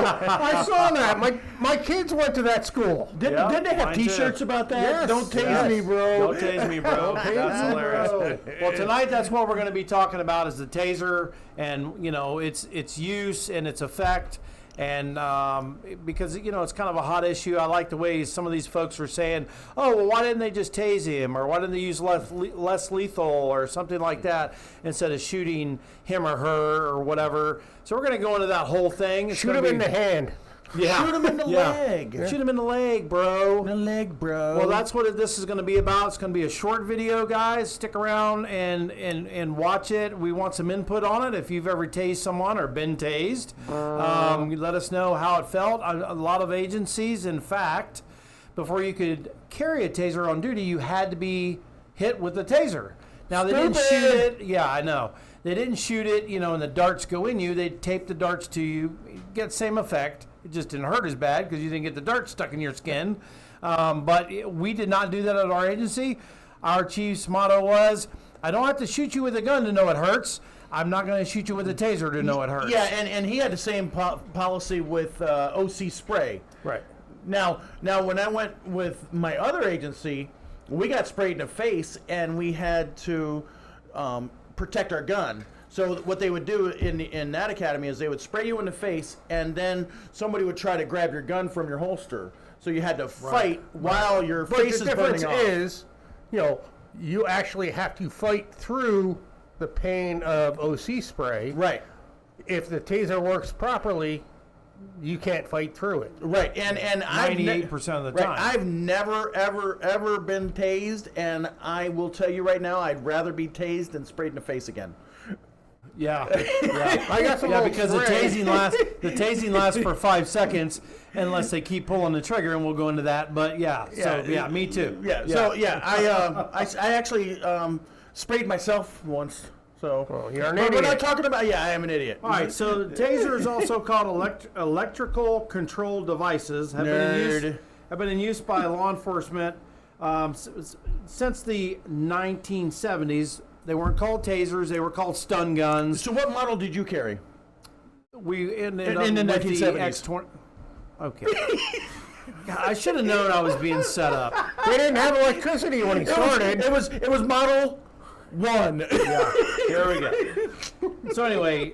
I saw that. My kids went to that school. Didn't they have T-shirts about that? Yes. Don't tase me, bro. Don't tase me, bro. That's hilarious. Well, tonight that's what we're going to be talking about is the taser and, its use and its effect. And because, it's kind of a hot issue. I like the way some of these folks are saying, oh, well, why didn't they just tase him? Or why didn't they use less lethal or something like that instead of shooting him or her or whatever? So we're going to go into that whole thing. Shoot him in the hand. Yeah. Shoot him in the leg. Shoot him in the leg, bro. In the leg, bro. Well, that's what this is going to be about. It's going to be a short video, guys. Stick around and watch it. We want some input on it. If you've ever tased someone or been tased, let us know how it felt. A lot of agencies, in fact, before you could carry a taser on duty, you had to be hit with the taser. Now, they didn't shoot it. Yeah, I know. They didn't shoot it, and the darts go in you. They tape the darts to you. You get the same effect. It just didn't hurt as bad because you didn't get the dart stuck in your skin. But we did not do that at our agency. Our chief's motto was, I don't have to shoot you with a gun to know it hurts. I'm not going to shoot you with a taser to know it hurts. Yeah, and he had the same policy with OC spray. Right. Now, when I went with my other agency, we got sprayed in the face, and we had to protect our gun. So what they would do in that academy is they would spray you in the face, and then somebody would try to grab your gun from your holster. So you had to fight while your face is burning off. The difference is, you actually have to fight through the pain of OC spray. Right. If the taser works properly, you can't fight through it. Right. And 98% of the time. I've never, ever been tased, and I will tell you right now, I'd rather be tased than sprayed in the face again. Yeah. I got some because the tasing lasts for 5 seconds unless they keep pulling the trigger, and we'll go into that. But me too. I actually sprayed myself once. So you're an idiot. We're not talking about. Yeah, I am an idiot. All right. So taser is also called electrical control devices. Have been in use by law enforcement since the 1970s. They weren't called tasers; they were called stun guns. So, what model did you carry? We in the 1970s. Okay. God, I should have known I was being set up. They didn't have electricity when he started. It was model 1. Yeah. Here we go. So anyway,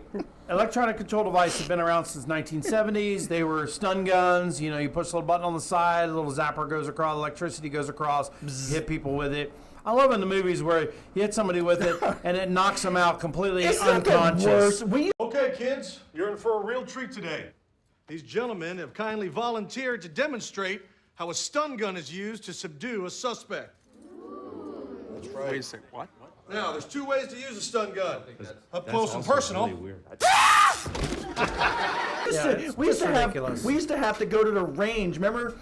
electronic control devices have been around since 1970s. They were stun guns. You push a little button on the side, a little zapper goes across, electricity goes across, you hit people with it. I love in the movies where you hit somebody with it and it knocks them out completely unconscious. Okay, kids, you're in for a real treat today. These gentlemen have kindly volunteered to demonstrate how a stun gun is used to subdue a suspect. That's right. Wait a second, what? Now, there's 2 ways to use a stun gun. Up close and personal. Really weird. We used to have to go to the range. Remember?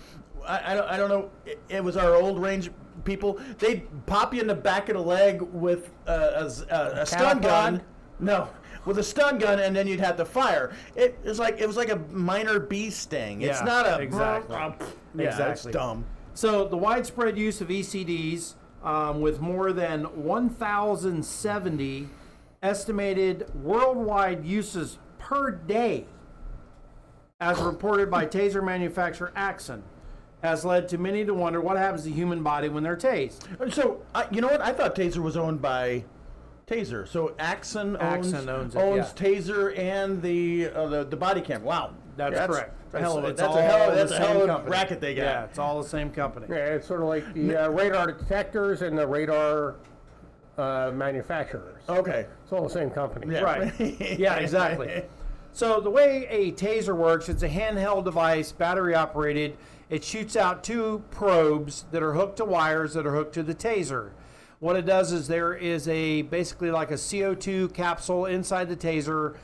I don't know. It was our old range people. They'd pop you in the back of the leg with a stun gun. No, with a stun gun, and then you'd have to fire. It was like a minor bee sting. It's not a exactly. It's dumb. So the widespread use of ECDs, with more than 1,070 estimated worldwide uses per day, as reported by taser manufacturer Axon, has led to many to wonder what happens to the human body when they're tased. So, you know what? I thought Taser was owned by Taser. So Axon owns Taser and the body cam. Wow. That's correct. That's a hell of a racket they got. Yeah, it's all the same company. Yeah, it's sort of like the radar detectors and the radar manufacturers. Okay. It's all the same company. Yeah. Right. Yeah, exactly. So the way a taser works, it's a handheld device, battery operated. It shoots out 2 probes that are hooked to wires that are hooked to the taser. What it does is there is basically like a CO2 capsule inside the taser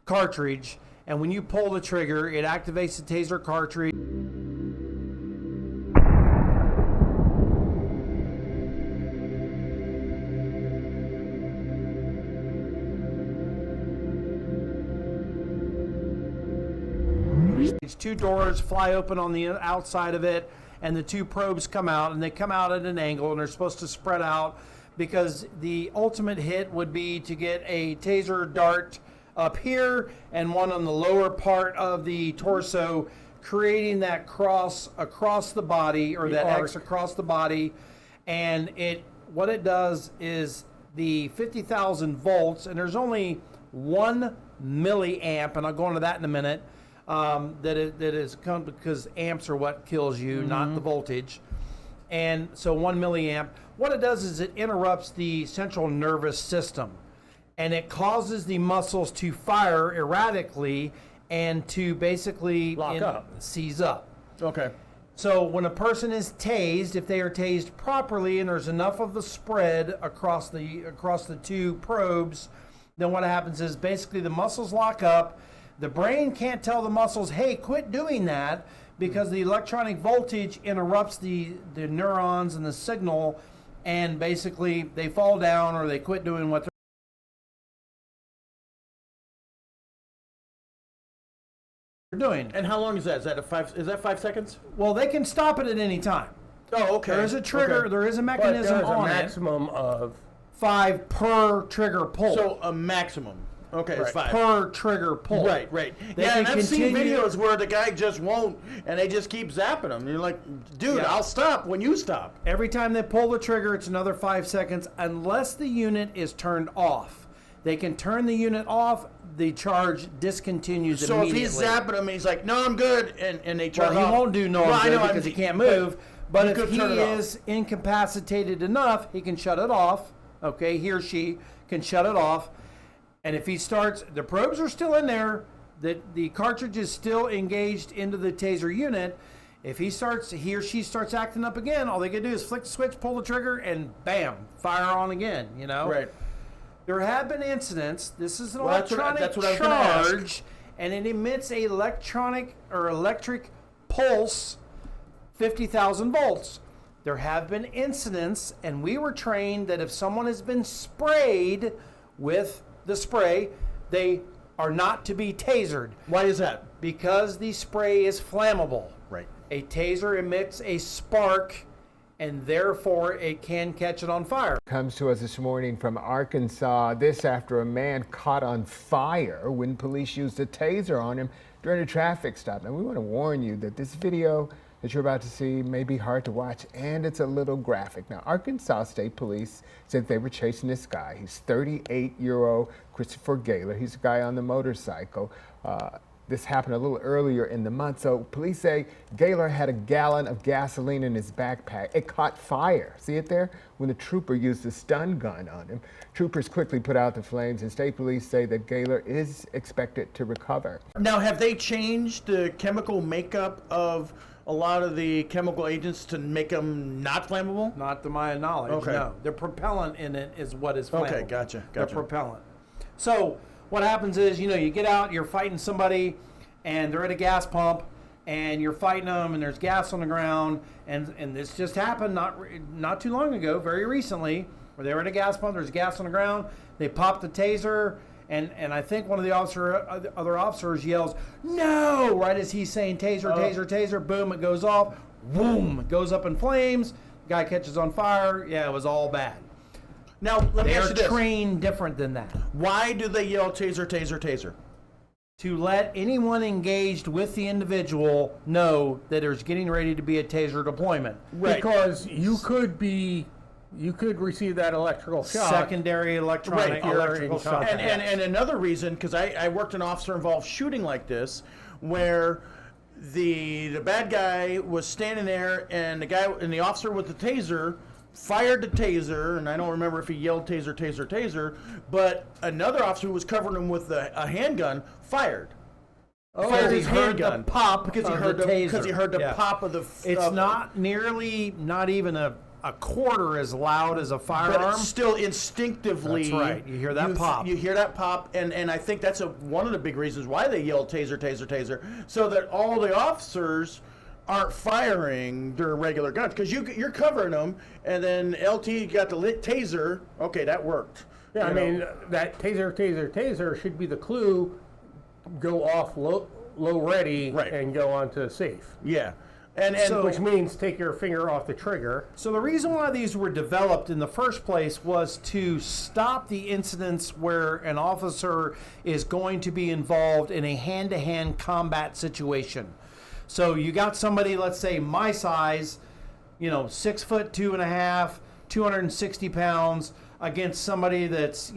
cartridge, and when you pull the trigger, it activates the taser cartridge. Two doors fly open on the outside of it, and the 2 probes come out, and they come out at an angle, and they're supposed to spread out because the ultimate hit would be to get a taser dart up here and one on the lower part of the torso, creating that cross across the body, or that arc. X across the body. And what it does is the 50,000 volts, and there's only 1 milliamp, and I'll go into that in a minute, that is come because amps are what kills you, not the voltage. And so 1 milliamp, what it does is it interrupts the central nervous system, and it causes the muscles to fire erratically and to basically seize up. Okay. So when a person is tased, if they are tased properly and there's enough of the spread across the two probes, then what happens is basically the muscles lock up. The brain can't tell the muscles, hey, quit doing that, because the electronic voltage interrupts the neurons and the signal, and basically they fall down or they quit doing what they're doing. And how long is that? Is that 5 seconds? Well, they can stop it at any time. Oh, okay. There is a trigger. Okay. There is a But mechanism there's a on maximum of 5 per trigger pull. So a maximum. Okay, it's 5. Per trigger pull. Right. They Yeah, can and I've seen continue- videos where the guy just won't, and they just keep zapping him. You're like, dude, Yeah. I'll stop when you stop. Every time they pull the trigger, it's another 5 seconds, unless the unit is turned off. They can turn the unit off. The charge discontinues So if immediately. he's zapping him, he's like, no, I'm good, and they turn Well, he off. won't do no Well, I good know, because I'm- he can't move. But you if could he turn it off. is incapacitated enough, he can shut it off. Okay, he or she can shut it off. And if he starts, the probes are still in there. The cartridge is still engaged into the taser unit. If he or she starts acting up again, all they can do is flick the switch, pull the trigger, and bam, fire on again. You know. Right. There have been incidents. This is an Well, that's what I electronic was gonna ask. charge, and it emits a electric pulse, 50,000 volts. There have been incidents, and we were trained that if someone has been sprayed with the spray, they are not to be tasered Why is that? because the spray is flammable. Right. A taser emits a spark, and therefore it can catch it on fire. Comes to us this morning from Arkansas. This after a man caught on fire when police used a taser on him during a traffic stop. Now we want to warn you that this video that you're about to see may be hard to watch, and it's a little graphic. Now, Arkansas State Police said they were chasing this guy. He's 38-year-old Christopher Gaylor. He's a guy on the motorcycle. This happened a little earlier in the month. So police say Gaylor had a gallon of gasoline in his backpack. It caught fire. See it there? When the trooper used a stun gun on him. Troopers quickly put out the flames, and state police say that Gaylor is expected to recover. Now, have they changed the chemical makeup of a lot of the chemical agents to make them not flammable? Not to my knowledge, Okay. no. The propellant in it is what is flammable. Okay, gotcha. The propellant. So what happens is, you get out, you're fighting somebody, and they're at a gas pump, and you're fighting them, and there's gas on the ground, and this just happened not too long ago, very recently, where they were at a gas pump, there's gas on the ground, they pop the taser, and I think one of the other officers yells, "No!" right as he's saying taser, taser, taser. Boom, it goes off. Boom, it goes up in flames. The guy catches on fire. Yeah, it was all bad. Now, let me They ask are you this. trained different than that. Why do they yell taser, taser, taser? To let anyone engaged with the individual know that there's getting ready to be a taser deployment. Right. because you could receive that electrical shock. Secondary electronic Right, electrical in shock. contact. And another reason, because I worked an officer-involved shooting like this, where the bad guy was standing there, and the officer with the taser fired the taser, and I don't remember if he yelled taser, taser, taser, but another officer who was covering him with a handgun fired. Fired his handgun pop because he of heard the taser. because he heard the Yeah. pop of the. It's not even a quarter as loud as a But firearm. it's still instinctively. That's right. You hear that pop. You hear that pop, and I think that's one of the big reasons why they yell taser, taser, taser, so that all the officers aren't firing their regular guns, because you're covering them, and then LT got the lit taser. Okay, that worked. Yeah, I You know? mean, that taser should be the clue. Go off low ready Right. and go on to safe. Yeah. Which means take your finger off the trigger. So the reason why these were developed in the first place was to stop the incidents where an officer is going to be involved in a hand-to-hand combat situation. So you got somebody, let's say my size, 6'2.5", 260 pounds, against somebody that's, I'm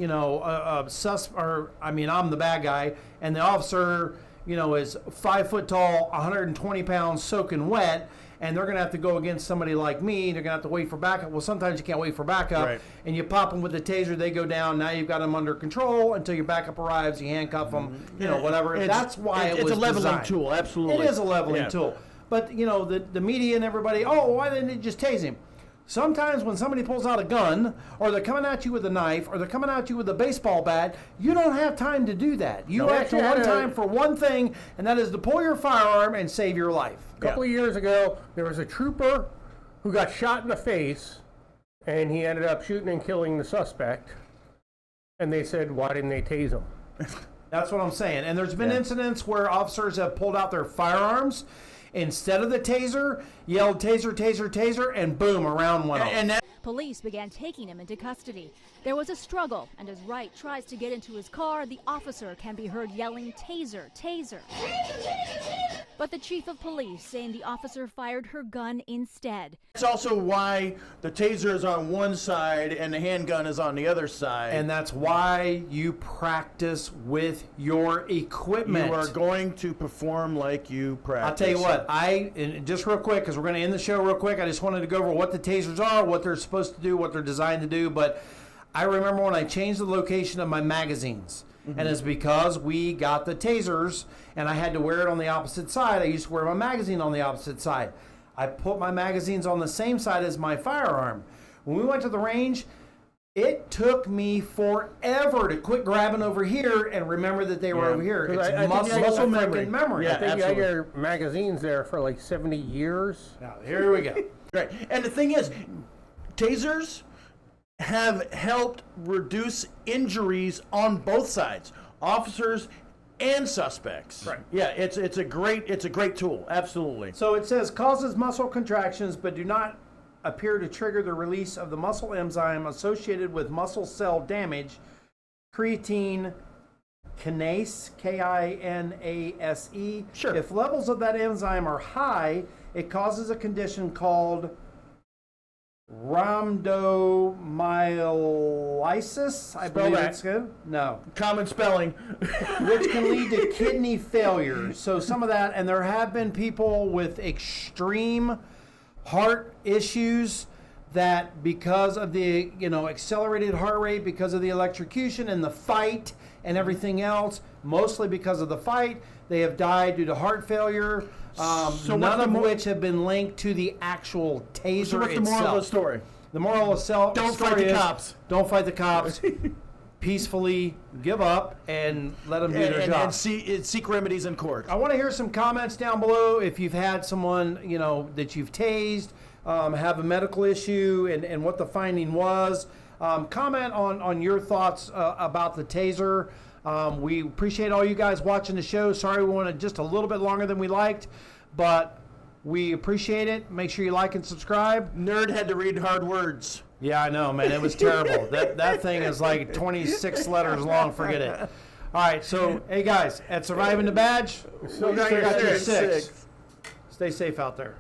the bad guy, and the officer, is 5 foot tall, 120 pounds, soaking wet, and they're going to have to go against somebody like me. They're going to have to wait for backup. Well, sometimes you can't wait for backup, Right. and you pop them with the taser. They go down. Now you've got them under control until your backup arrives. You handcuff them, whatever. That's why it was It's a leveling designed. tool, absolutely. It is a leveling tool. But, the media and everybody, why didn't they just tase him? Sometimes when somebody pulls out a gun, or they're coming at you with a knife, or they're coming at you with a baseball bat, you don't have time to do that. You have to one time for one thing, and that is to pull your firearm and save your life. A couple of years ago, there was a trooper who got shot in the face, and he ended up shooting and killing the suspect. And they said, why didn't they tase him? That's what I'm saying. And there's been incidents where officers have pulled out their firearms instead of the taser, yelled taser, taser, taser, and boom, around went off. Police began taking him into custody. There was a struggle, and as Wright tries to get into his car, the officer can be heard yelling, taser, taser. But the chief of police saying the officer fired her gun instead. That's also why the taser is on one side and the handgun is on the other side. And that's why you practice with your equipment. You are going to perform like you practice. I'll tell you what, and just real quick, because we're going to end the show real quick, I just wanted to go over what the tasers are, what they're supposed to do, what they're designed to do. But I remember when I changed the location of my magazines. And it's because we got the tasers and I had to wear it on the opposite side. I used to wear my magazine on the opposite side. I put my magazines on the same side as my firearm. When we went to the range, it took me forever to quit grabbing over here and remember that they were over here. It's muscle memory. I think you had your magazines there for like 70 years. Now, here we go. Right. And the thing is, tasers have helped reduce injuries on both sides, officers and suspects. Right. Yeah, it's a great tool. Absolutely. So it says causes muscle contractions but do not appear to trigger the release of the muscle enzyme associated with muscle cell damage, creatine kinase, Kinase. Sure. If levels of that enzyme are high, it causes a condition called rhabdomyolysis. I believe it's good. No. Common spelling. Which can lead to kidney failure. So some of that, and there have been people with extreme heart issues that because of the accelerated heart rate, because of the electrocution and the fight and everything else, mostly because of the fight, they have died due to heart failure. None of which have been linked to the actual taser So what's the itself. moral of the story? The moral of the Don't story fight the is, cops. Don't fight the cops. Peacefully give up and let them do their job. And seek remedies in court. I want to hear some comments down below if you've had someone that you've tased, have a medical issue, and what the finding was. Comment on your thoughts about the taser. We appreciate all you guys watching the show. Sorry we went just a little bit longer than we liked, but we appreciate it. Make sure you like and subscribe. Nerd had to read hard words. Yeah, I know, man. It was terrible. That thing is like 26 letters long. Forget it. All right, so, hey, guys, at Surviving the Badge, Still got got your your six. Stay safe out there.